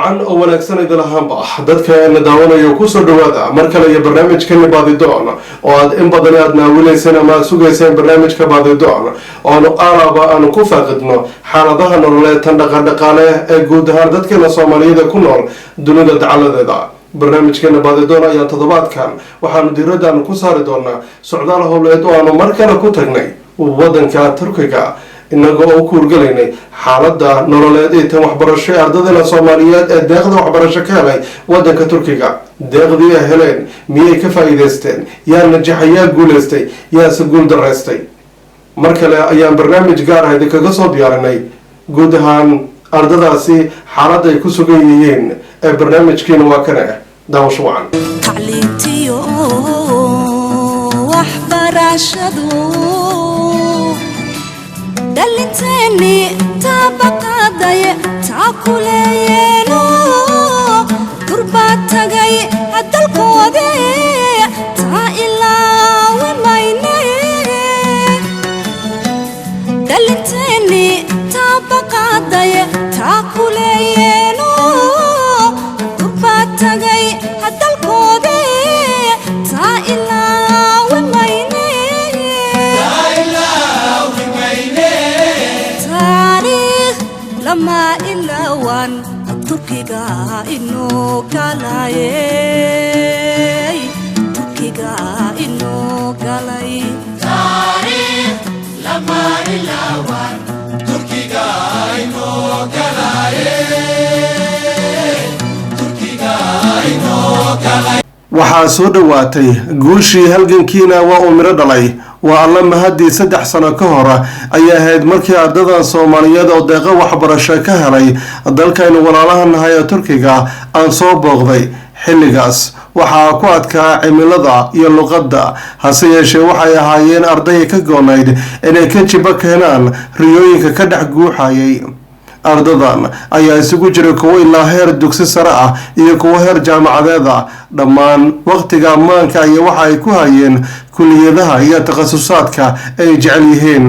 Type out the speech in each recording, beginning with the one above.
wacan oo wanaagsan idin ahaanba dadka daawanaya ku soo dhawaada mar kale iyo barnaamijkeena baadidoon oo aad in badan aad naawilayseen ama sugayseen barnaamijka baadidoon oo aanu ku faaqidno xaaladaha nololeed tan dhaqaale ee guud ahaan dadkeena Soomaaliyeed ku nool dunida dacaladeeda barnaamijkeena baadidoon ayaa toddobaadkan waxaanu diiradda ku saari doonaa socdaal howleed oo aanu mar kale ku tagnay wadanka Turkiga inagoo ku urgalaynay xaaladda nololeed ee tan waxbarasho ee ardayda Soomaaliyeed ee deeqda waxbarasho ka helay wadanka Turkiga deeqdii ay heleen miyay ka faa'iideysteen yaa najaxaya guuleystay yaa si guul daraystay mar kale ayaan barnaamij gaar ah idinkaga soo diyaarinay guud ahaan ardaydaasi xaaladda ay ku sugan yihiin ee barnaamijkeena waa kana daawasho wacan tacliintiyo waxbarashadu دلتني تبقى تاكلينو قربات جاي الدلكودي تا إلا ومايني دلتني تبقى تاكلينو قربات جاي الدلكودي تا إلا لما إلا وان تركيغا إنو كالاي تركيغا إنو كالاي تاريخ لما إلا وان تركيغا إنو كالاي تركيغا إنو كالاي waxaa soo dhawaatay guushii halgankiina waa uu miro dhalay waa alla mahadii 3 sano ka hor ay ahayd markii ardayda Soomaaliyeed oo deeqa waxbarasho ka helay dalkaynu walaalaha ee Turkiga aan soo booqday xilligaas waxaa ku adkaa cimilada iyo luqadda hase yeeshee waxay ahaayeen arday ka goonayd inay ka jiba keenaan riyooyinka ka dhex guuxayay ardadan ayaa isugu jiray kuwo ilaa heer dugsi sare ah iyo kuwo heer jaamacadeed ah dhammaan waqtiga ammaanka iyo waxa ay ku hayeen kulliyadaha iyo takhasusaadka ay jecel yihiin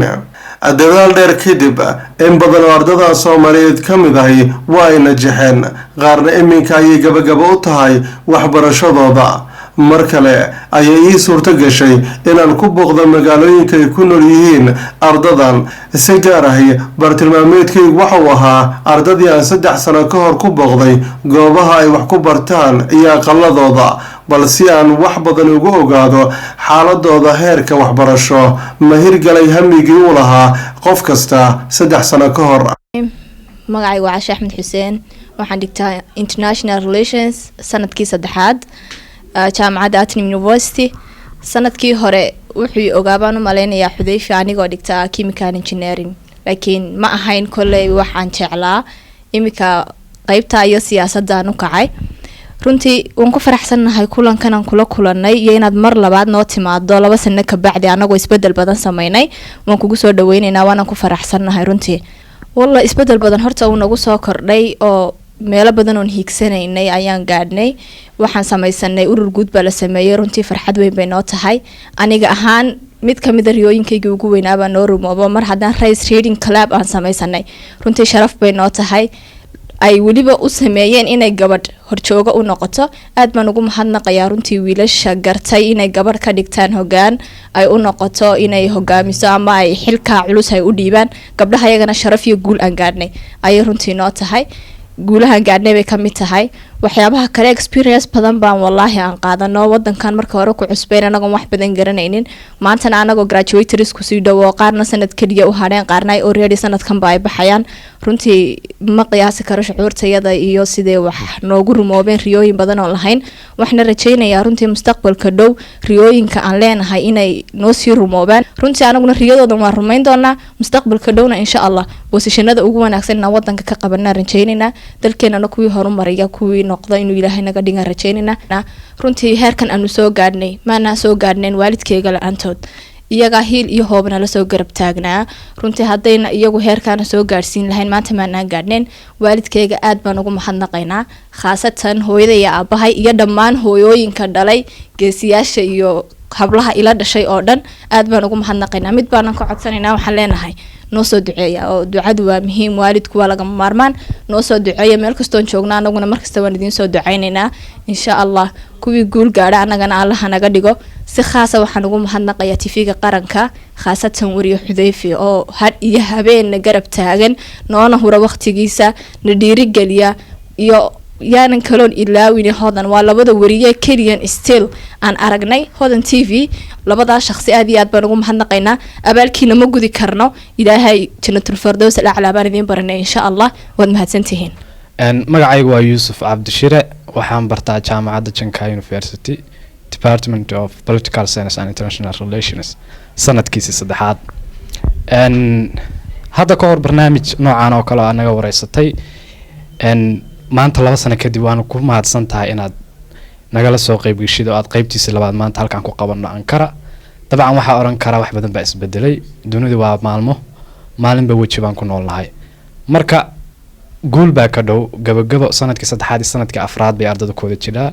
dadaal dheer kadib in badan oo ardayda Soomaaliyeed ka mid ahi waa ay najaxeen qaarna iminka ay gabagabo u tahay waxbarashadooda mar kale ayay ii suurto gashay inaan ku booqdo magaalooyinka ay ku nool yihiin ardadan si gaar ah bartilmaameedkaygu waxa uu ahaa ardadii aan 3 sano ka hor ku booqday goobaha ay wax ku bartaan iyo aqaladooda balse aan wax badan ugu ogaado xaaladooda heerka waxbarasho mahir galay hamigii u lahaa qof kasta 3 sano ka hor magacaygu waa Caasha Axmed Xuseen waxaan dhigtaa International Relations sanadkii 3aad jaamacadda Ateneo University sanadkii hore wuxuu ogaabaan u maleynayaa Xudayfi anigoo dhigtaa chemical engineering laakiin ma ahayn kolley waxaan jeclaa imika qaybta iyo siyaasadda u kacay runtii waan ku faraxsanahay kulankan aan kula kulanay iyo inaad mar labaad noo timaado 2 sano ka bacdi anagoo isbedel badan sameynay waan kugu soo dhaweynaynaa waan ku faraxsanahay runtii wallahi isbedel badan horta uu nagu soo kordhay oo meelo badan oo hiigsanaynay ayaan gaadhnay waxaan samaysanay urur guud baa la sameeyay runtii farxad weyn bay noo tahay aniga ahaan mid kamid ah riyooyinkayga ugu weynaaba noo rumoobo mar haddaan Race Reading Club aan samaysanay runtii sharaf bay noo tahay ay waliba u sameeyeen inay gabadh horjooga u noqoto aad baan ugu mahadnaqayaa runtii wiilasha gartay inay gabadh ka dhigtaan hoggaan ay u noqoto inay hogaamiso ama ay xilka culus ay u dhiibaan gabdhaha ayagana sharaf iyo guul aan gaadhnay ay runtii noo tahay guulahan gaadhnay bay kamid tahay waxyaabaha kale experience badan baan wallahi aan qaadano wadankan marka hore ku cusbeen anagoon wax badan garanaynin maantana anagoo graduates ku sii dhawo qaarna sanad kaliya u hadheen qaarna ay already sanadkan ba ay baxayaan runtii ma qiyaasi karo shucuurtayada iyo sidee wax noogu rumoobeen riyooyin badan oo lahayn waxna rajaynayaa runtii mustaqbalka dhow riyooyinka aan leenahay inay noo sii rumoobaan runtii anaguna riyadoodan waan rumayn doonaa mustaqbalka dhowna insha Allah wasishanada ugu wanaagsan wadanka ka qabanaa rajaynaynaa dalkeenana kuwii horumaraya kuwii noqdo inuu Ilaahay naga dhigan rajaynayna runtii heerkan aanu soo gaadhnay maana soo gaadhneen waalidkayga la'aantood iyaga hiil iyo hoobna la soo garab taagnaa runtii hadayna iyagu heerkan soo gaarsiin lahayn maanta maana gaadhneen waalidkayga aad baan ugu mahadnaqaynaa khaasatan hooyada iyo aabahay iyo dhammaan hooyooyinka dhalay geesiyaasha iyo hablaha ila dhashay oo dhan aad baan ugu mahadnaqaynaa mid baan ka codsanaynaa waxaan leenahay noo soo duceeya oo ducadu waa muhiim waalidku waa laga maarmaan noo soo duceeya meel kastoon joognaa anaguna markasta waan idiin soo ducaynaynaa insha allah kuwii guul gaadha annagana allaha naga dhigo si khaasa waxaan ugu mahadnaqayaa TV-ga qaranka khaasatan wariye Xudayfi oo had iyo habeen garab taagan noona hura waqtigiisa na dhiirigeliya iyo yaanan kaloon ilaawin hodan waa labada wariye kaliyan still aan aragnay hodan TV labada shakhsi aad iyo aad baan ugu mahadnaqaynaa abaalkiina ma gudi karno ilaahay jannatul firdaws al-a'la baan idin baranay insha Allah waad mahadsantihiin magacaygu waa Yuusuf Cabdishire waxaan bartaa jaamacadda Janka University Department of Political Science and International Relations sanadkiisa saddexaad hadda ka hor barnaamij noocan oo kale anaga wareysatay maanta 2 sano kadib waan ku mahadsan tahay inaad nagala soo qayb gashido aad qaybtiisa labaad maanta halkaan ku qabanno Ankara dabcan waxa oran kara wax badan baa isbedelay dunida waa maalinba waji baan ku noolahay marka guul baa ka dhow gabagabo sanadkii saddexaad iyo sanadkii afraad bay ardada kooda jiraa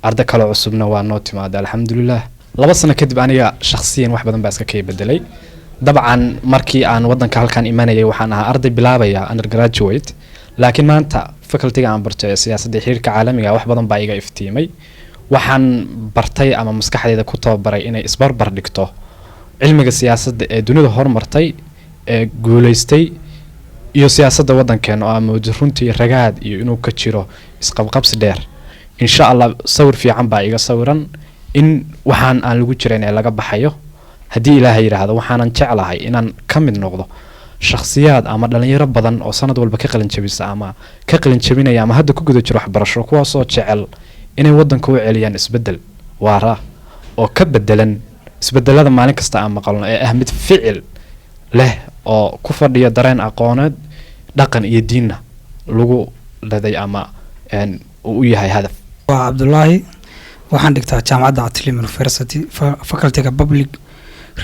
arda kale cusubna waa noo timaada alxamdulillah 2 sano kadib aniga shakhsiyan wax badan baa iska ka bedelay dabcan markii aan wadanka halkaan imanayay waxaan ahaa arday bilaabaya undergraduate laakiin maanta faculty-ga aan bartay siyaasadda xiriirka caalamiga wax badan baa iga iftiimay waxaan bartay ama maskaxdayda ku tababaray inay isbarbar dhigto cilmiga siyaasadda ee dunida horumartay ee guuleystay iyo siyaasadda wadankeena oo amood runtii ragaad iyo inuu ka jiro isqabqabsi dheer insha Allah sawir fiican baa iga sawiran in waxaan aan lagu jireen ee laga baxayo haddii Ilaahay yiraahdo waxaanan jeclahay inaan ka mid noqdo shakhsiyaad ama dhalinyaro badan oo sanad walba ka qalin jabisa ama ka qalin jabinaya ama hadda ku guda jiro waxbarasho kuwaas oo jecel inay wadanka u celiyaan isbedel waara oo ka bedelan isbedelada maalin kasta aan maqalno ee mid ficil leh oo ku fadhiya dareen aqooneed dhaqan iyo diinna lagu leeday ama uu yahay hadaf waa Cabdullaahi waxaan dhigtaa jaamacadda Atlim University faculty-ga Public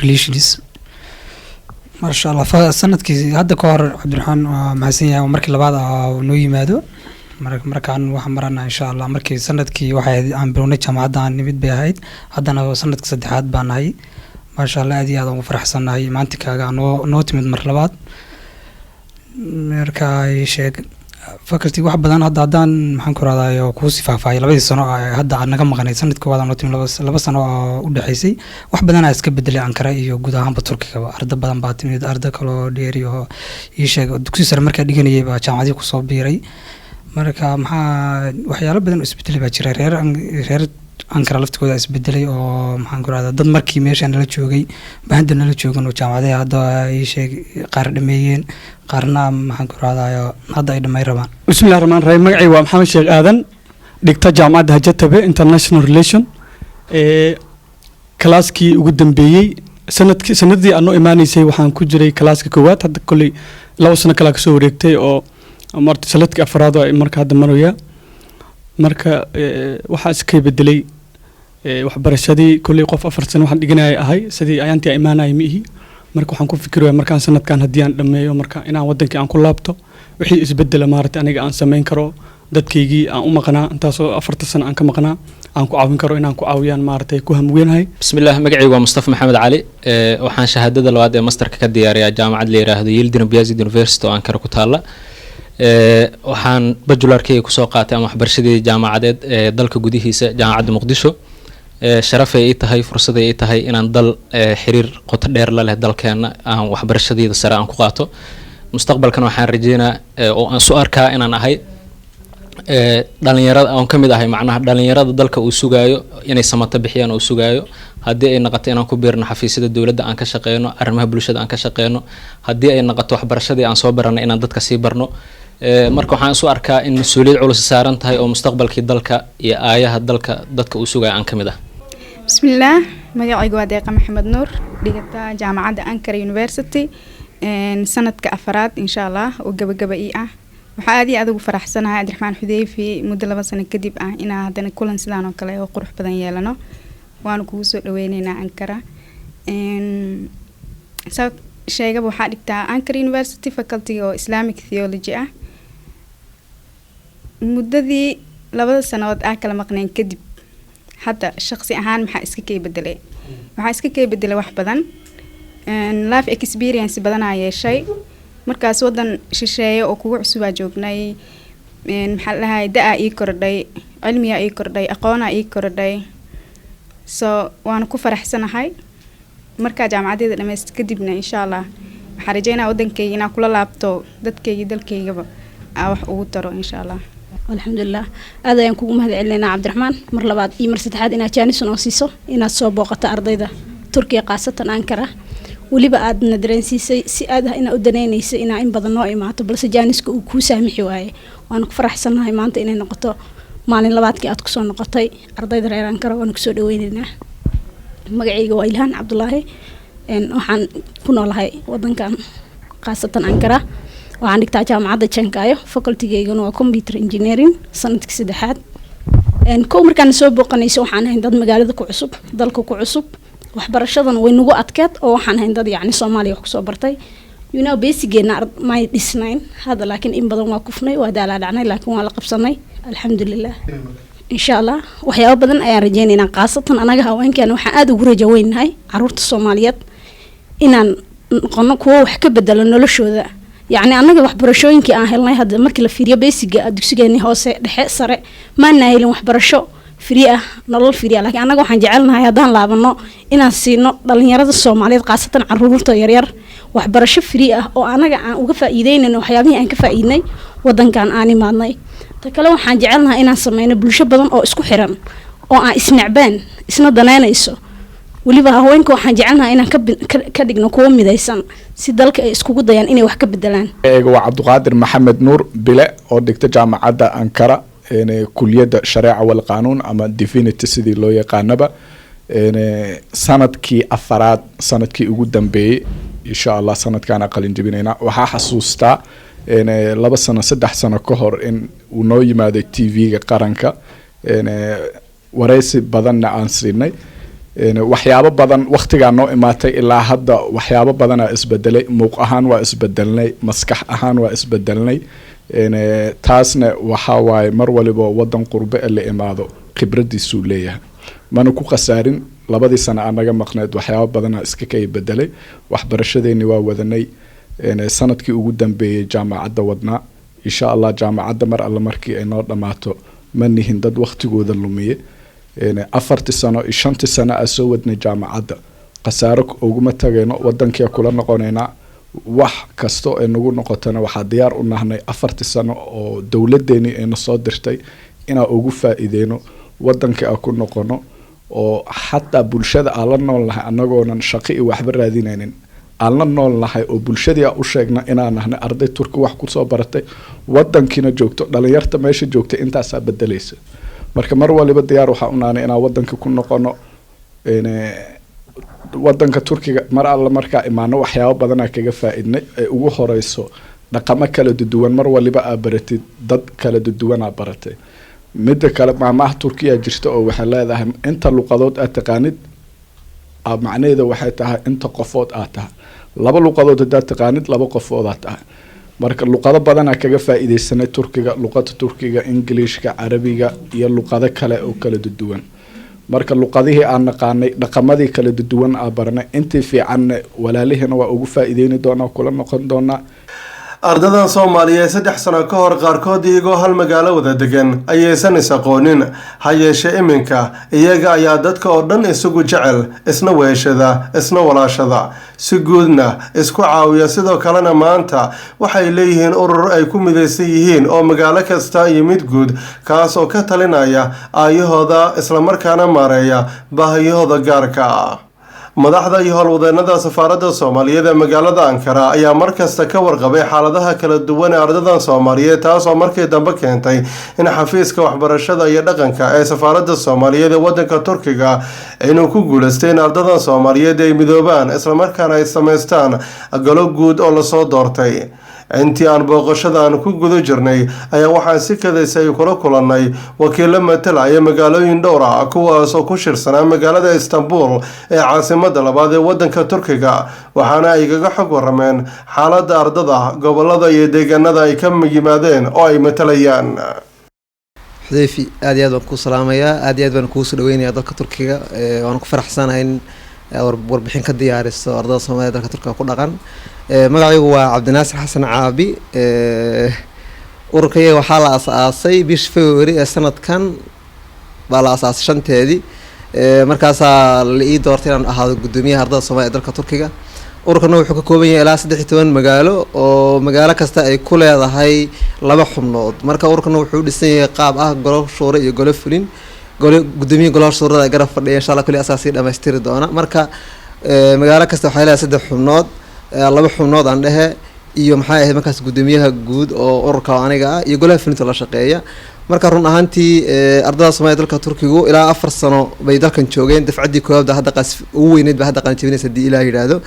Relations masha Allah sanadkii hadda ka hor Cabdiraxmaan mahadsan yahay markii labaad noo yimaado markaan waxaan maranaa insha Allah markii sanadkii waxay aan bilownay jaamacadda aan nimid bay ahayd haddana sanadkii saddexaad baan nahay masha Allah aad iyo aad ugu faraxsanahay maanta kaaga noo timid mar labaad marka ay sheeg faculty wax badan haddaan maxaan ku raadaayo ku sifaafay 2 sano hadda naga maqnay sanadkii wada noo timid 2 sano u dhaxaysay wax badan ay iska bedelay Ankara iyo guud ahaanba Turkiga arda badan baa timid arda kale oo dheer iyo ii sheeg dugsi sare markaa dhiganayay baa jaamacadii ku soo biiray marka maxaa waxyaalo badan isbedelay baa jira reer Ankara laftigooda isbedelay oo maxaan ku raadaadaa dad markii meesha nala joogay baahida nala joogan oo jaamacadaha hadda ii sheeg qaar dhameeyeen qaarna maxaan ku raadaayo hadda ay dhamay rabaan bismillaahir rahmaanir rahiim magacaygu waa Maxamed Sheekh Aadan dhigta jaamacadda Hajatabe International Relation kalaaskii ugu dambeeyay sanadii aan imaanaysay waxaan ku jiray kalaaska koowaad hadda kulli 2 sano kala ka soo wareegtay oo marti sanadkii afraad oo marka hadda maraya marka waxa iska bedelay waxbarashadii kulli qof 4 sano waxaan dhiganay ahay sidii ayaantii imaanay miihi marka waxaan ku fikirayaa markaan sanadkan hadii aan dhameeyo marka inaan wadankii aan ku laabto wixii isbedel maartay aniga aan sameyn karo dadkaygii aan u maqnaa intaas oo 4 sano aan ka maqnaa aan ku caawin karo inaan ku caawiyaan maartay ku hamweenahay bismillaah magacaygu waa Mustafa Maxamed Cali waxaan shahaadada labaad ee masterka ka diyaariyaa jaamacad la yiraahdo Yildirim Yazid University oo Ankara ku taala waxaan bachelorkayga ku soo qaatay ama waxbarashadii jaamacadeed ee dalka gudihiisa jaamacadda Muqdisho sharaf ay tahay fursad ay tahay inaan dal xiriir qoto dheer la leh dalkeena aan waxbarashadeeda sare aan ku qaato mustaqbalkan waxaan rajeynayaa oo aan soo arkaa inaan ahay dhalinyarada aan kamid ahay macnaha dhalinyarada dalka uu sugaayo inay samata bixiyaan oo sugaayo hadii ay noqoto inaan ku biirno xafiisyada dawladda aan ka shaqeeyno arrimaha bulshada aan ka shaqeeyno hadii ay noqoto waxbarashadii aan soo baranay inaan dadka sii barno marka waxaan soo arkaa in mas'uuliyad culus saaran tahay oo mustaqbalkii dalka iyo aayaha dalka dadka uu sugaayo aan kamid ah bismillaah magacaygu waa Deeqa Maxamed Nuur dhigata jaamacadda Ankara University sanadka afraad insha Allah oo gabagaba ah waxa aad iyo aad ugu faraxsanahay Cabdiraxmaan Xudayfi muddo 2 sano kadib inaan hadana kulan sidaan oo kale oo qurux badan yeelano waan kugu soo dhaweynaynaa Ankara sheegaba waxaa dhigtaa Ankara University faculty oo Islamic Theology muddadii 2 sanadood kala maqneen kadib hadda shakhsi ahaan maxaa iska bedelay wax badan life experience badanaa yeeshay markaas wadan shisheeye oo kugu cusubaa joognay maxaa la dhahay da-aa ii kordhay cilmiyaa ii kordhay aqoonaa ii kordhay so waana ku faraxsanahay markaa jaamacadeeda dhammaysta kadibna insha allah waxaan rajeynaa wadankayga inaan kula laabto dadkayga dalkaygaba aa wax ugu taro insha allah alxamdulilah aad ayaan kugu mahad celinaynaa cabdiraxmaan mar labaad iyo mar saddexaad inaad jaanis noo siiso inaad soo booqato ardayda turkiya khaasatan ankara weliba aadna dareensiisay si aad ah inaad u danaynaysa inaa in badan noo imaato balse jaaniska uu kuu saamixi waaye waana ku faraxsannahay maanta inay noqoto maalin labaadkii aad kusoo noqotay ardayda reer ankara waana kusoo dhaweynaynaa magacayga waa ilhaan cabdulaahi waxaan ku noolahay wadankan khaasatan ankara waxaan dhigtaa jaamacadda jankaayo facultygeygana waa computer engineering sanadkii saddexaad kow markaan soo booqanayso waxaan ahayn dad magaalada ku cusub dalka ku cusub waxbarashadana way nagu adkeed oo waxaan ahayn dad yacni soomaaliya wax kusoo bartay basigeena may dhisnayn hadda laakiin in badan waa kufnay waa daalaa dhacnay laakiin waa la qabsanay alxamdulilah insha allah waxyaabo badan ayaan rajeynaynaa khaasatan anaga haweenkeena waxaan aada ugu rajo weynahay caruurta soomaaliyeed inaan noqono kuwo wax ka bedelo noloshooda yacni annaga waxbarashooyinkii aan helnay hadda markii la fiiriyo basiga dugsigeennii hoose dhexe sare maanaa helin waxbarasho free ah nolol free ah laakiin annaga waxaan jecelnahay haddaan laabano inaan siino dhalinyarada soomaaliyeed khaasatan caruurta yaryar waxbarasho free ah oo anaga aan uga faa'iideynayno waxyaabihii aan ka faa'iidnay wadankan aan imaadnay ta kale waxaan jecelnahay inaan sameyno bulsho badan oo isku xiran oo aan isnacbaan isna danaynayso weliba haweenka waxaan jecelnahay inaan ka dhigno kuwo midaysan si dalka ay iskugu dayaan inay wax ka bedelaan eega waa cabdiqaadir maxamed nuur bile oo dhigta jaamacadda ankara kuliyadda shareeca wal qaanuun ama divinity sidii loo yaqaanaba sanadkii afaraad sanadkii ugu dambeeyey insha allah sanadkaan aqalin jabinaynaa waxaa xasuustaa 2 sano 3 sano ka hor in uu noo yimaaday tv-ga qaranka wareysi badanna aan siinay waxyaabo badan waqtigaa noo imaatay ilaa hadda waxyaabo badanaa isbedelay muuq ahaan waa isbedelnay maskax ahaan waa isbedelnay taasna waxaa waaye mar waliba wadan qurbe la imaado khibradiisuu leeyahay mana ku khasaarin 2 sano aan naga maqneed waxyaabo badanaa iska kay bedelay waxbarashadeeni waa wadanay sanadkii ugu dambeeyay jaamacadda wadnaa insha allah jaamacadda mar alla markii ay noo dhamaato ma nihin dad waqtigooda lumiye 4 sano iyo 5 sano aan soo wadnay jaamacadda khasaaro uguma tagayno wadankii kula noqonaynaa wax kasto ay nagu noqotana waxaa diyaar u nahnay 4 sano oo dowladeeni ayna soo dirtay inaan ugu faa'iideyno wadankii aan ku noqono oo xataa bulshada aan la nool nahay annagoonan shaqo iyo waxba raadinaynin aan la nool nahay oo bulshadii aan u sheegna inaan nahnay arday turki wax kusoo baratay wadankiina joogto dhalinyarta meesha joogta intaasaa bedelaysa marka mar waliba diyaar waxaa u nahnay inaan wadankii ku noqono wadanka turkiga mar alla markaa imaano waxyaabo badanaa kaga faa'iidnay ay ugu horeyso dhaqamo kala duwan mar waliba aa baratid dad kala duwan aa baratay midda kale maamaha turkiya jirta oo waxay leedahay inta luqadood aad taqaanid macnaheeda waxay tahay inta qofood aad tahay 2 luqadood hadaad taqaanid 2 qofood aad tahay marka luqado badanaa kaga faa'iideysanay turkiga luqada turkiga ingiliishka carabiga iyo luqado kale oo kala duwan marka luqadihii aan naqaanay dhaqamadii kala duwan aan baranay intii fiican walaalihina waa ugu faa'iideyni doonaa kula noqon doonaa ardadan Soomaaliyeed 3 sano ka hor qaarkood iyagoo hal magaalo wada degan ayaysan is aqoonin ha yeeshee iminka iyaga ayaa dadka oo dhan isugu jecel isna weeshada isna walaashada si guudna isku caawiya sidoo kalena maanta waxay leeyihiin urur ay ku midaysan yihiin oo magaalo kasta iyo mid guud kaas oo ka talinaya aayahooda isla markaana maareeya baahiyahooda gaarka ah madaxda iyo howlwadeenada safaaradda Soomaaliyeed ee magaalada Ankara ayaa markasta ka warqabay xaaladaha kala duwan ee ardadan Soomaaliyeed taas oo markii dambe keentay in xafiiska waxbarashada iyo dhaqanka ee safaaradda Soomaaliyeed ee wadanka Turkiga inuu ku guuleystay in ardadan Soomaaliyeed ay midoobaan isla markaana ay sameystaan galo guud oo la soo doortay intii aan booqashadan ku guda jirnay ayaa waxaan si kadaysay kula kulannay wakiilo matalaya magaalooyin dhowr ah kuwaas oo ku shirsanaa magaalada Istanbul ee caasimadda labaad ee wadanka Turkiga waxaana ay kaga xog warameen xaaladda ardada gobolada iyo deegaanada ay ka yimaadeen oo ay matalayaan xudayfi aad iyo aad baan ku salaamayaa aad iyo aad baan kugu soo dhaweynayaa dalka Turkiga waan ku faraxsanahay in warbixin ka diyaariso ardada Soomaaliyeed dalka Turkiga ku dhaqan magacaygu waa Cabdinaasir Xasan Caabi ururkayga waxaa la aasaasay bishii February ee sanadkan baa la aasaasay shanteedii markaasaa la ii doortay inaan ahaado gudoomiyaha ardada Soomaaliyeed dalka Turkiga ururkana wuxuu ka kooban yahay ilaa 13 magaalo oo magaalo kasta ay ku leedahay 2 xubnood marka ururkana wuxuu dhisan yahay qaab ah golo shuuro iyo golo fulin gudoomiyaha golaha shuurada ay garab fadhiya insha Allah kulli asaasi dhameystiri doona marka magaalo kasta waxay leedahay 3 xubnood 2 xubnood aan dhahe iyo maxay ahayd markaas gudoomiyaha guud oo ururka aniga ah iyo golaha fulinta la shaqeeya marka run ahaantii ardada Soomaaliyeed dalka Turkiga ilaa 4 sano bay dalkan joogeen dafcadii koowaad hadda qas ugu weyneed ba hadda qalinjibinaysa hadii Ilaahay yiraahdo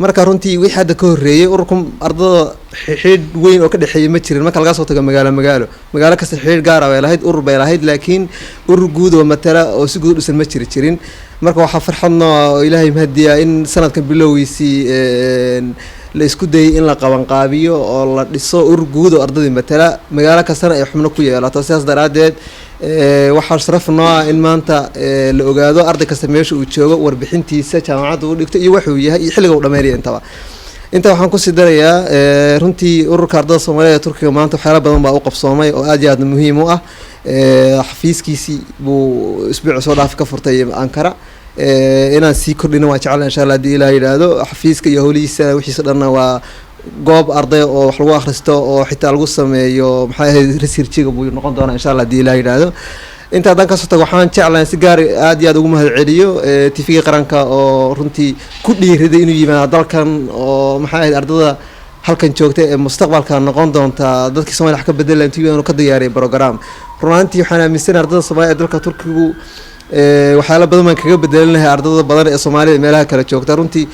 marka runtii wixii hadda ka horeeyay ururkan ardada xidhiidh weyn oo ka dhaxeeyay ma jirin marka laga soo tago magaalo kasta xidhiidh gaar ah ay lahayd urur bay lahayd laakiin urur guud oo matala oo si guud u san ma jirin marka waxa farxadno Ilaahay mahadiya in sanadkan bilowgiisii la isku dayay in la qaban qaabiyo oo la dhiso urur guud oo ardada matala magaalo kastana ay xubno ku yeelato sidaas daraadeed waxaa sharaf noo ah in maanta la ogaado arday kasta meesha uu joogo warbixintiisa jaamacadda uu dhigto iyo wuxuu yahay iyo xilliga uu dhameeyay inta waxaan ku sii darayaa runtii ururka ardada Soomaaliyeed ee Turkiga maanta waxyaalo badan baa u qabsoomay oo aad iyo aad muhiim u ah xafiiskiisii buu isbuuc soo dhaaf ka furtay Ankara inaan sii kordhino waan jeclaan insha Allah hadii Ilaahay yiraahdo xafiiska iyo howlihiisa wixiisa dhanna waa goob arday oo wax lagu akhristo oo xitaa lagu sameeyo maxay ahayd researchiga buu noqon doonaa insha Allah hadii Ilaahay yiraahdo inta dan ka soo tago waxaan jeclaan si gaar aad iyo aad ugu mahadceliyo TV qaranka oo runtii ku dhiiriday inuu yimaado dalkan oo maxay ahayd ardada halkan joogtay ee mustaqbalka noqon doonta dadkii Soomaaliya wax ka bedelaan TV inuu ka diyaariyay program runtii waxaan aaminsan ardada Soomaaliyeed dalka Turkiga waxyaalo badan man kaga bedelanahay ardada badan ee Soomaaliya meelaha kala joogta runtii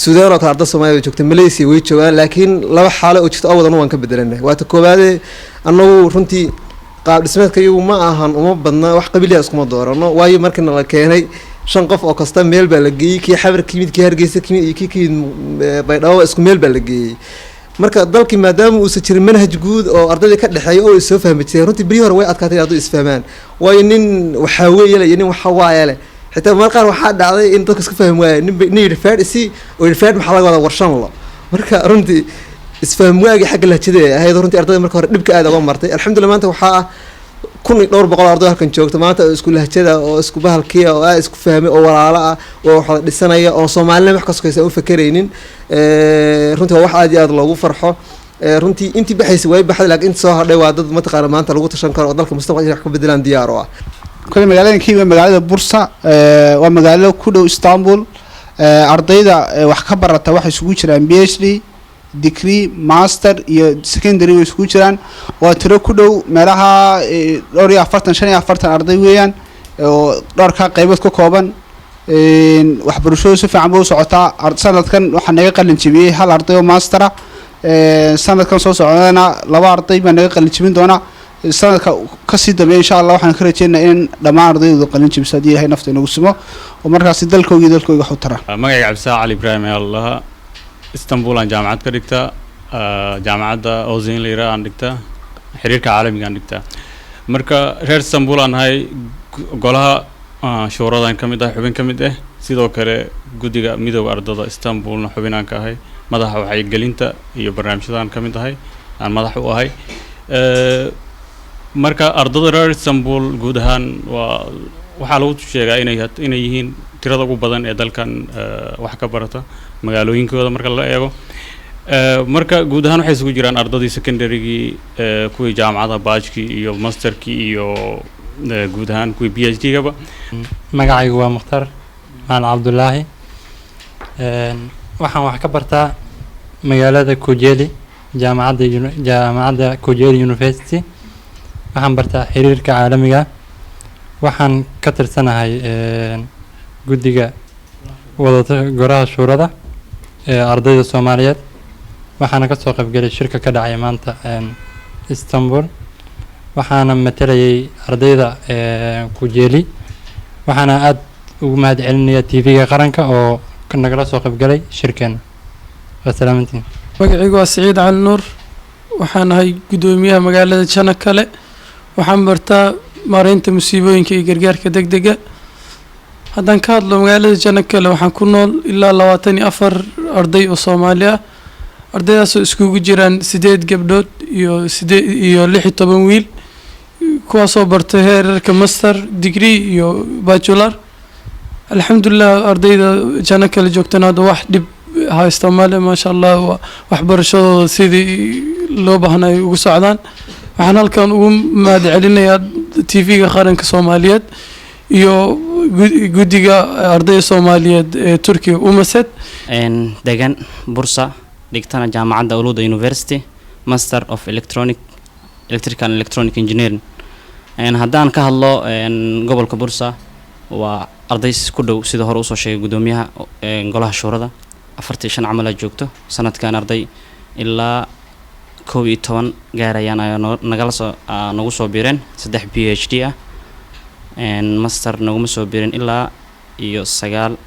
Suudaan oo kale ardada Soomaaliyeed joogta Malaysia way joogaan laakiin laba xaalo oo jirto awadan waan ka bedelanahay waa ta koobaad annagu runtii qaab dhismeedka iyagu ma ahan uma badna wax qabiil isku ma doorano waayo markii la keenay 5 qof oo kasta meel baa la geeyay kii xabar kimid kii Hargeysa kimid iyo kii Baydhabo isku meel baa la geeyay marka dalkii maadaama uu jirin manhaj guud oo ardayda ka dhaxeeyo oo soo fahmay runtii bari hore way adkaatay ardaydu isfahmaan waayo nin waxa weeyay nin waxa waayay xitaa marka waxa dhacday in dadku iska fahmi waayay nin yirfaadisi oo yirfaad maxaa laga wada warshan lo marka runtii isfaham waagi xaq la jiday ahayd runtii ardayda marka hore dhibka aad uga martay alxamdulillah maanta waxa kun iyo dhowr boqol arday halkan joogto maanta isku lahjada oo isku bahalkiya oo isku fahmay oo walaalo ah oo waxa dhisanaya oo Soomaaliland wax ka sokaysa u fakareynin runtii wax aad iyo aad loogu farxo runtii intii baxaysa way baxday laakiin soo hadhay waa dad mataqaana maanta lagu tashan karo oo dalka mustaqbalka wax ka bedelaan diyaar u ah kale magaalada Kiiwa magaalada Bursa waa magaalo ku dhow Istanbul ardayda wax ka barata wax isugu jiraan PhD degree master iyo secondary way isku jiraan waa tiro ku dhow meelaha 45 arday weeyaan oo dhowr ka qaybood ka kooban waxbarashadu si fiican buu socotaa sanadkan waxa naga qalin jibiyay hal arday oo master sanadkan soo socdana 2 arday baa naga qalin jibin doona sanadka ka sii dambeeyay insha Allah waxaan ka rajeynayaa in dhammaan ardaydu qalin jibsadii Ilaahay nafta inagu simo oo markaas dalkooda wax u tara magacayga Cabdi Ali Ibrahim Allah Istanbul aan jaamacad ka dhigtaa jaamacadda Ozin Lira aan dhigtaa xiriirka caalamiga aan dhigtaa marka reer Istanbul aan hay golaha shuuradan kamid ah xubin kamid ah sidoo kale gudiga midowga ardada Istanbulna xubinaan ka ahay madaxa waxay gelinta iyo barnaamijyadan kamid ahay aan madax u ahay marka ardada reer Istanbul guud ahaan waxa lagu sheegaa inay yihiin tirada ugu badan ee dalkan wax ka barata magaalooyinkooda marka la eego marka guud ahaan waxay isugu jiraan ardadii secondarygii kuwii jaamacada baajkii iyo masterkii iyo guud ahaan kuwii PhD-gaba magacaygu waa Mukhtar Maan Cabdullaahi waxaan wax ka bartaa magaalada Kujeli jaamacadda Kujeli University waxaan bartaa xiriirka caalamiga waxaan ka tirsanahay guddiga wadada goraha shuurada ee ardayda Soomaaliyeed waxaana ka soo qaybgalay shirka ka dhacay maanta Istanbul waxaana matalayay ardayda Kujeli waxaana aad ugu mahadcelinayaa TV-ga qaranka oo nagala soo qaybgalay shirkan wassalaamantiin magacaygu waa Saciid Cali Nuur waxaan ahay gudoomiyaha magaalada Janakale waxaan bartaa maareynta musiibooyinka iyo gargaarka degdega haddaan ka hadlo magaalada Janakale waxaan ku nool ilaa 24 arday oo Soomaali ah ardaydaasoo iskugu jiraan 8 gabdhood iyo 16 wiil kuwaasoo bartay heerarka master degree iyo bachelor alxamdulillah ardayda Janakale joogtana hadda wax dhib haysta male maasha Allah waxbarashadooda sidii loo baahnay ugu socdaan waxaan halkan ugu mahadcelinayaa TV-ga qaranka Soomaaliyeed iyo guddiga ardayda Soomaaliyeed ee Turkiga UMASED degan Bursa dhigtana jaamacadda Uluda University Master of Electrical and Electronic Engineering haddaan ka hadlo gobolka Bursa waa arday ku dhow sida hore usoo sheegay gudoomiyaha golaha shuurada 45 camal ay joogto sanadkan arday ilaa 11 gaarayaan ay nagu soo biireen 3 PhD ah master nagu soo biireen ilaa iyo 9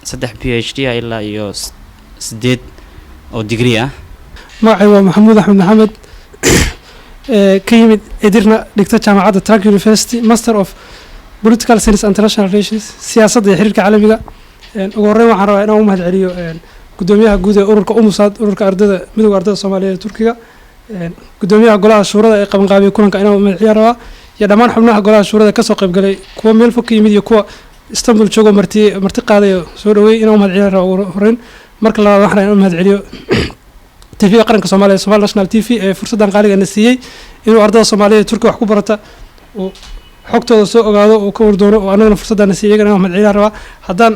3 PhD ah ilaa iyo 8 oo degree ah magacay waa Maxamuud Axmed Maxamed ka yimid edirna dhigta jaamacadda Truk University Master of Political Science and International Relations siyaasadda iyo xiriirka caalamiga ugu horreyn waxaan rabaa inaan u mahadceliyo gudoomiyaha guud ee ururka UMASED ururka ardayda midowga ardayda Soomaaliyeed ee Turkiga gudoomiyaha golaha shuurada ee qabanqaabiya kulanka inaan u mahadceliyo rabaa iyo dhammaan xubnaha golaha shuurada ka soo qayb galay kuwa meel fog ka yimid iyo kuwa Istanbul joogo marti qaaday soo dhaweey inaan u mahadceliyo rabaa ugu horreyn marka labaad waxaan rabaa inaan u mahadceliyo TV-ga qaranka Soomaaliya Somali National TV ee fursadan qaaliga na siiyay inuu ardayda Soomaaliyeed Turkiga wax ku barata oo xogtooda soo ogaado oo ka wardoono oo anagana fursadan na siiyay inaan mahadceliyo rabaa haddaan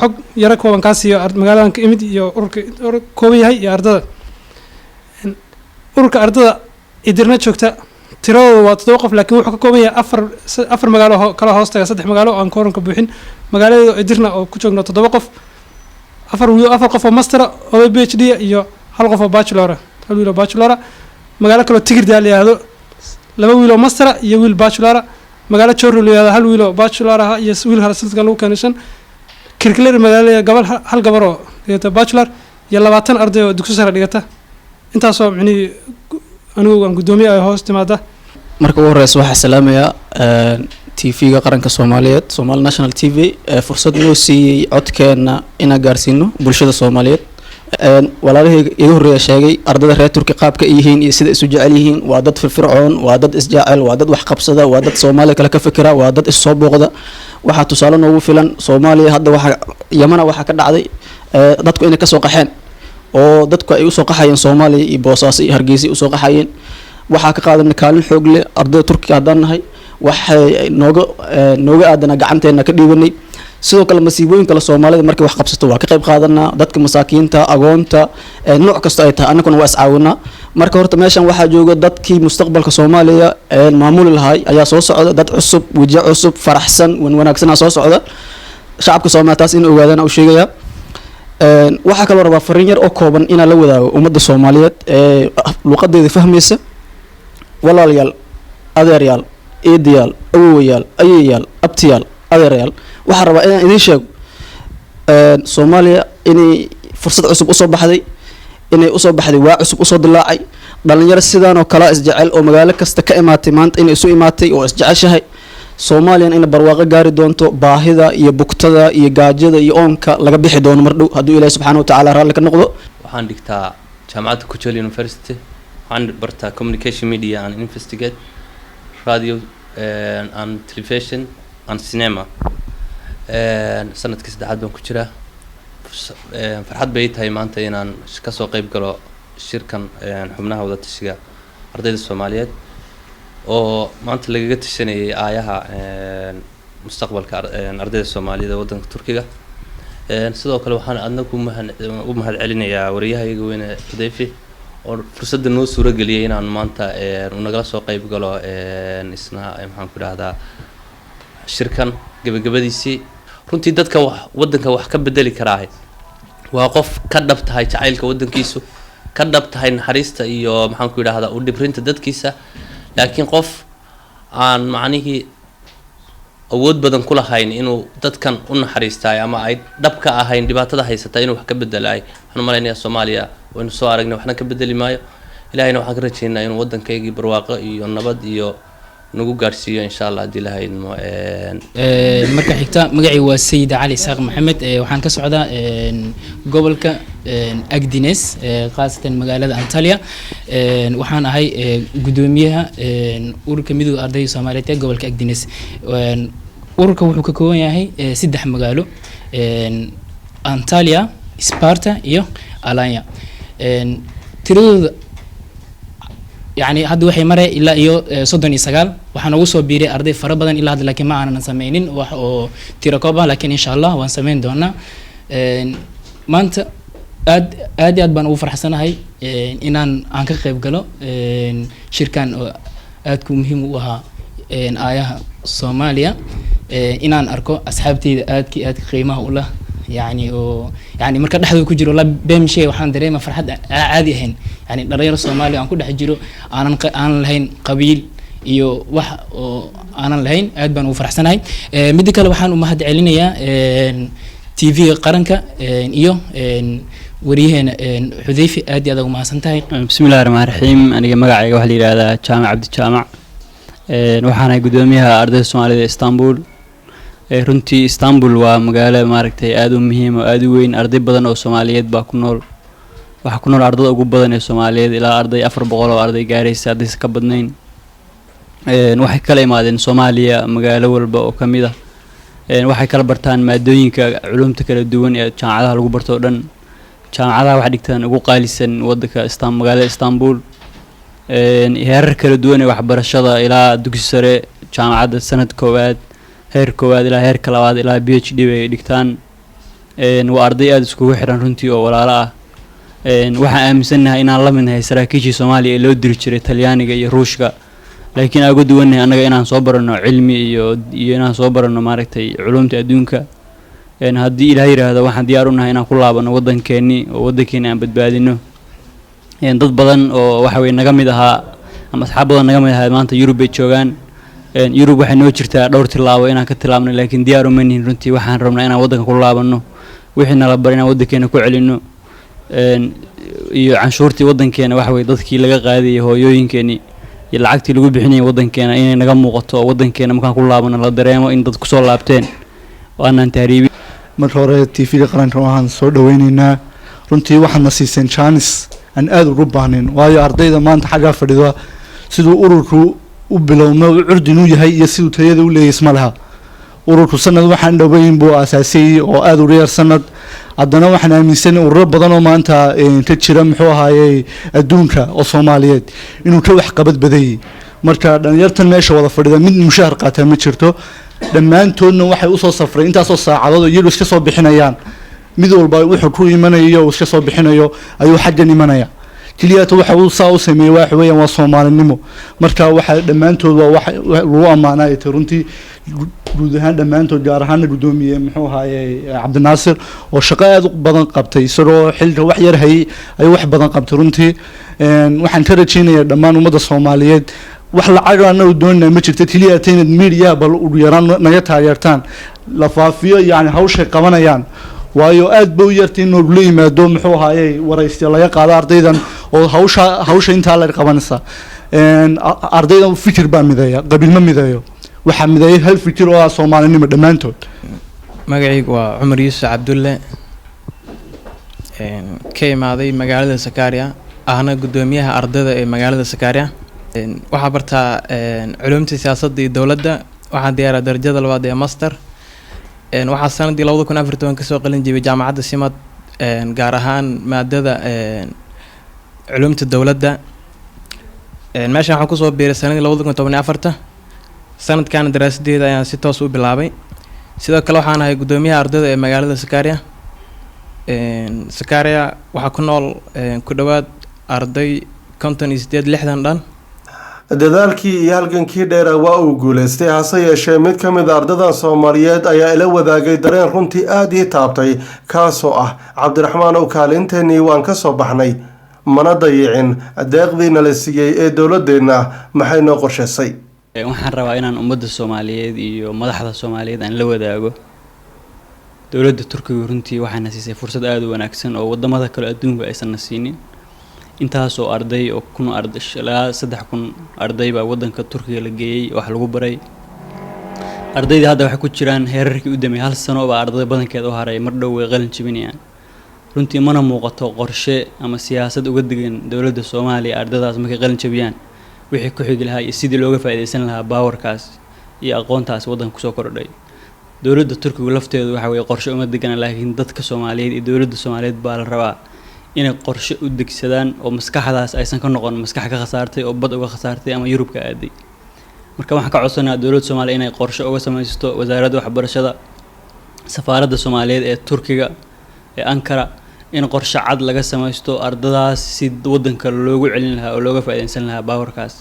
xog yara kooban ka siiyo magaaladan ka imid iyo ururka kooban yahay iyo ardada ururka ardada idirna joogta tiradooda waa 7 qof laakiin wuxuu ka kooban yahay afar magaalo kala hoostaga 3 magaalo oo aan kooranka buuxin magaalada idirna oo ku joogno 7 qof afar qof oo master oo PhD iyo hal qof oo bachelor hal wiil oo bachelor magaalo kale Tigirda la yiraahdo 2 wiil oo master iyo wiil bachelor magaalo Chorro la yiraahdo hal wiil oo bachelor ah iyo wiil hal sanadkan lagu keenaysan kirkler magaalada gabal hal gabar oo dhigata bachelor iyo 20 arday oo dugsi sare dhigata intaas oo micni anigu aan gudoomiyaha hoos timaada marka ugu horeysa waxaan salaamayaa TV-ga qaranka Soomaaliyeed Somali National TV fursad inuu siiyay codkeena ina gaarsiino bulshada Soomaaliyeed walaalahayga iga horeeya sheegay ardayda reer Turki qaabka ay yihiin iyo sida isu jecel yihiin waa dad firfircoon waa dad isjecel waa dad wax qabsada waa dad Soomaaliya kala ka fikira waa dad is soo booqda waxa tusaale noogu filan Soomaaliya hadda waxa Yamana waxa ka dhacday dadku inay ka soo qaxeen oo dadku ay u soo qaxayeen Soomaaliya iyo Boosaaso iyo Hargeysa u soo qaxayeen waxa ka qaadan kaalin xoog leh ardayda Turkiga haddaan nahay waxay nooga aadana gacanteena ka dhiibanay sidoo kale masiibooyinka la Soomaalida markay wax qabsato waa ka qayb qaadanaa dadka masaakiinta agoonta nooc kasta ay tahay annaguna waa iscaawinaa marka horta meeshan waxaa jooga dadkii mustaqbalka Soomaaliya maamul lahaay ayaa soo socda dad cusub wajiyo cusub faraxsan wanaagsan soo socda shacabka Soomaaliyeed taas in ogaadana u sheegaya waxa kale oo rabaa fariin yar oo kooban in la wadaago ummadda Soomaaliyeed luqadeeda fahmaysa walaalayaal adeeryaal eedayaal awowayaal ayeeyaal abtiyaal adeeryaal waxa rabaa inaan idin sheego Soomaaliya inay fursad cusub u soo baxday waa cusub u soo dilaacay dhalinyaro sidaan oo kala isjecel oo magaalo kasta ka imaatay maanta inay isu imaatay oo isjeceshahay Soomaaliya in barwaaqo gaari doonto baahida iyo bugtada iyo gaajada iyo oonka laga bixi doono mar dhow haduu Ilaahay subhanahu wa ta'ala raali ka noqdo waxaan dhigtaa jaamacadda Kuchel University waxaan bartaa communication media and investigate radio and television and cinema sanadkii saddexaad baan ku jiraa farxad bay tahay maanta inaan ka soo qayb galo shirkan xubnaha wada tashiga ardayda Soomaaliyeed oo maanta lagaga tashanayay aayaha mustaqbalka ardayda Soomaaliyeed ee wadanka Turkiga sidoo kale waxaan adnagu u mahadcelinayaa wariyahayga weyn Xudayfi oo fursadda noo suura galiyay inaan maanta nagala soo qayb galo isna maxaan ku dhahdaa shirkan gabagabadiisii runtii dadka wadanka wax ka bedeli karaa waa qof ka dhab tahay jacaylka wadankiisu ka dhab tahay naxariista iyo maxaan ku yiraahdaa u dhibrinta dadkiisa laakiin qof aan macnihii awood badan ku lahayn inuu dadkan u naxariistay ama ay dhab ka ahayn dhibaatada haysata inuu wax ka bedelaay waxaan maleynayaa Soomaaliya waynu soo aragnay waxna ka bedeli maayo ilaahayna waxaan ka rajaynayaa inuu wadankeygii barwaaqo iyo nabad iyo nagu gaarsiiyo insha allah haddii la haydmo marka xigta magacii waa sayid cali isaaq maxamed waxaan ka socdaa gobolka agdines khaasatan magaalada antalya waxaan ahay gudoomiyaha ururka midowga ardayda soomaaliyeed ee gobolka agdines ururka wuxuu ka kooban yahay 3 magaalo antalya sparta iyo alanya tiradooda يعني هذا وحي مرة إلا إيو صدق نسقال وحنا وصل بيري أرضي فربنا إلا هذا لكن ما أنا نسمينين تيركوبا لكن إن شاء الله ونسمين دونا ما أنت أدي أدبان أوفر حسنا هاي إن أنك خيب قالوا شركان أدكم مهم وها آية صوماليا إن أركو أصحابتي أدك قيمة ولا يعني مركز حد يكجرو لا بمشي وحنا دريما فرحد عادي هين يعني درير الصومالي أنا كل حجرو أنا لهين قبيل iyo wax oo aanan lahayn aad baan u faraxsanahay mid kale waxaan u mahad celinayaa TV qaranka iyo wariyaheena Xudayfi aad iyo aad ugu mahadsantahay bismillaahir rahmaanir rahiim aniga magacayga waxa la yiraahdaa Jaamac Cabdi Jaamac waxaan ahay gudoomiyaha ardayda Soomaalida Istanbul runtii Istanbul waa magaalo maaragtay aad u muhiim oo aad u weyn arday badan oo Soomaaliyeed baa ku nool waxa ku nool ardayda ugu badan ee Soomaaliyeed ilaa arday 400 oo arday gaaraysa arday ka badnayn waxay kala imaadeen Soomaaliya magaalo walba oo kamid ah waxay kala bartaan maadooyinka culumta kala duwan ee jaamacadaha lagu barto oo dhan jaamacadaha waxa dhigtaan ugu qaalisan wadanka magaalada Istanbul heerar kala duwan ee waxbarashada ilaa dugsi sare jaamacadda sanad koowaad heer koowaad ilaa heerka labaad ilaa PhD ay dhigtaan waa arday aad iskugu xiran runtii oo walaalo ah waxaan aaminsanahay inaan la midnahay saraakiishii Soomaaliya ee loo diri jiray Talyaaniga iyo Ruushka laakiin aan ugu duwanahay anaga inaan soo barano cilmi iyo inaan soo barano maaragtay culumta adduunka haddii Ilaahay yiraahdo waxaan diyaar u nahay inaan ku laabano wadankeeni oo wadankeena aan badbaadino dad badan oo waxa way naga mid ahaa ama asxaab badan naga mid ahaa maanta Yurub ay joogaan Yurub waxay noo jirtaa dhowr tilaabo inaan ka tilaabno laakiin diyaar uma nihin runtii waxaan rabnaa inaan wadanka ku laabano wixii nala baray inaan wadankeena ku celino iyo canshuurtii wadankeena waxa way dadkii laga qaadiyay hooyooyinkeeni iyo lacagtii lagu bixinayay wadankeena inay naga muuqato wadankeena markaan ku laabano la dareemo in dad ku soo laabteen waana taariibi marka hore TV-ga qaranka waxaan soo dhaweynaynaa runtii waxaana siiseen chance aan aad ugu baahnayn waayo ardayda maanta xagga fadhida sidoo ururku u bilowno curdin u yahay iyo sidoo tayada u leeyahay isma laha ururku sanad waxaan dhaweyn buu asaasay oo aad u reer sanad haddana waxaan aaminsan ururo badan oo maanta ka jira muxuu ahaayay adduunka oo Soomaaliyeed inuu ka wax qabad baday marka dhalinyartan meesha wada fadhida mid mushaar qaata ma jirto dhammaantoodna waxay u soo safray intaas oo saacadood iyagu iska soo bixinayaan mid walba wuxuu ku imanayo oo iska soo bixinayo ayuu xaggan imanaya kaliya waxa uu soo sameeyay wax weeyaan waa Soomaalinimo marka waxa dhammaantood waa wax lagu amaanay runtii guud ahaan dhammaantood gaar ahaan gudoomiye muxuu ahaayay Cabdinaasir oo shaqo aad u badan qabtay isagoo xilka wax yar hay ay wax badan qabtay runtii waxaan ka rajaynayaa dhammaan ummadda Soomaaliyeed wax lacag aan u doonay ma jirto kaliya taynad media bal u yaraan naga taageertaan la faafiyo yani hawsha qabanayaan waayo aad buu yartiin oo la yimaado muxuu ahaayay waraysiyo laga qaado ardaydan oo hawsha inta la qabanaysa ardaydan fikir baa mideeya qabiil ma mideeyo waxa mideeyay hal fikir oo Soomaalinimo dhamaantood magacaygu waa Cumar Yuusuf Cabdulle ka imaaday magaalada Sakaariya ahna gudoomiyaha ardayda ee magaalada Sakaariya waxa bartaa culumta siyaasadda iyo dawladda waxaan diyaaraa darajada labaad ee master waxaa sanadii 2014 ka soo qalin jibiyay jaamacadda Simad gaar ahaan maadada culumta dawladda meesha waxaan ku soo biiray sanadii 2014 sanadkan daraasadeeda ayaan si toos u bilaabay sidoo kale waxaan ahay gudoomiyaha ardayda ee magaalada Sakaariya Sakaariya waxa ku nool ku dhawaad arday 58 dhan dadaalkii iyo halgankii dheer waa uu guuleystay hase yeeshee mid ka mid ardayda Soomaaliyeed ayaa ila wadaagay dareen runtii aad ii taabtay kaasoo ah Cabdiraxmaan oo kaalinteeni waan ka soo baxnay mana dayicin deeqdiina la siiyay ee dawladdeena maxay noo qorshaysay waxaan rabaa inaan ummadda Soomaaliyeed iyo madaxda Soomaaliyeed aan la wadaago dawladda Turkiga runtii waxaana siisay fursad aad u wanaagsan oo wadamada kale adduunka aysan siinin intaasoo arday oo kun arday ilaa 3,000 arday baa wadanka Turkiga la geeyay wax lagu baray ardayda hadda waxay ku jiraan heerarkii u dambeeyay hal sano baa arday badankeed u haray mar dhow way qalin jabinayaan runtii mana muuqato qorshe ama siyaasad uga degan dawladda Soomaaliya ardaydaas markay qalin jabiyaan wixii ku xigi lahaa iyo sidii looga faa'iideysan lahaa powerkaas iyo aqoontaas wadanka ku soo kordhay dawladda Turkiga lafteedu waxa way qorshe uma degan laakiin dadka Soomaaliyeed iyo dawladda Soomaaliyeed baa la rabaa inay qorshe u degsadaan oo maskaxdaas aysan ka noqon maskax ka khasaartay oo bad uga khasaartay ama Yurub ka aaday marka waxaan ka codsanayaa dawladda Soomaaliya inay qorshe uga samaysto wasaaradda waxbarashada safaaradda Soomaaliyeed ee Turkiga ee Ankara in qorshe cad laga samaysto ardadaas si wadanka loogu celin lahaa oo looga faa'iideysan lahaa powerkaas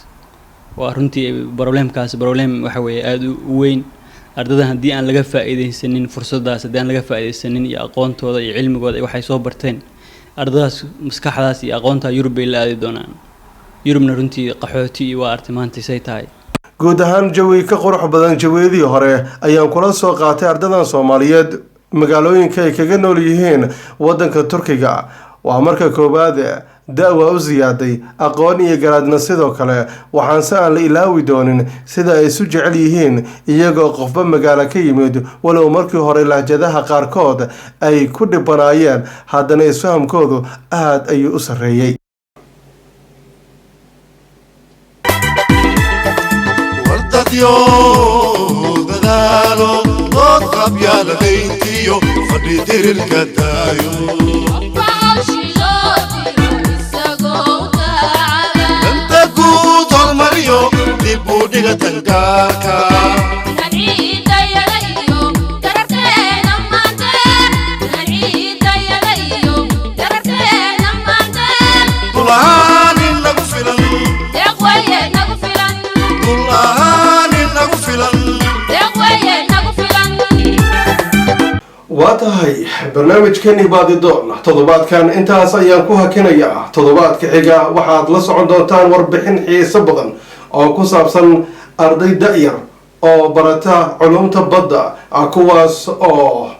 waa runtii problemkaas waxa weeye aad u weyn ardadan haddii aan laga faa'iideysanin fursadaas haddii aan laga faa'iideysanin iyo aqoontooda iyo cilmigooda waxay soo barteen ardadaas maskaxdaas iyo aqoonta Yurub bay la aadi doonaan Yurubna runtii qaxooti iyo waa artimaantisay tahay guud ahaan jawi ka qurux badan jawiyadii hore ayaan kula soo qaatay ardadan Soomaaliyeed magaalooyinka ay kaga nool yihiin wadanka Turkiga waa marka koobaad da'wa u ziyaaday aqoon iyo garaadna sidoo kale waxaan si aan la ilaawi doonin sida ay isu jecel yihiin iyagoo qofba magaalo ka yimid walow markii hore lahjadaha qaarkood ay ku dhibanaayeen haddana isfahamkoodu aad ayuu u sarreeyay diga tangaarka waa tahay barnaamijkeeni baadidoon toddobaadkan intaas ayaan ku hakinayaa toddobaadka xiga waxaad la socon doontaan warbixin xiiso badan oo ku saabsan arday da'yar oo barata culumta badda kuwaas oo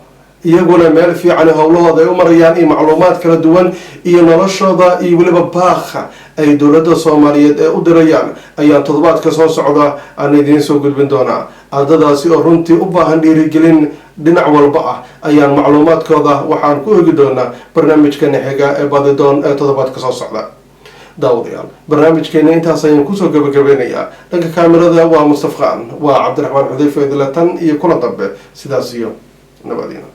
iyaguna meel fiican howlahooda ay u marayaan iyo macluumaad kala duwan iyo noloshooda iyo weliba baakha ay dowladda Soomaaliyeed ee u dirayaan ayaan toddobaadka soo socda aan idiin soo gudbin doonaa ardadaasi oo runtii u baahan dhiirigelin dhinac walba ah ayaan macluumaadkooda waxaan ku eegi doonaa barnaamijkeena xiga ee baadidoon ee toddobaadka soo socda daawadayaal barnaamijkeena intaas ayaan kusoo gabagabeynayaa dhanka kaamirada waa Mustafa Khan waa Cabdiraxmaan Xudayfa Idlatan iyo kula dambe sidaas iyo nabadina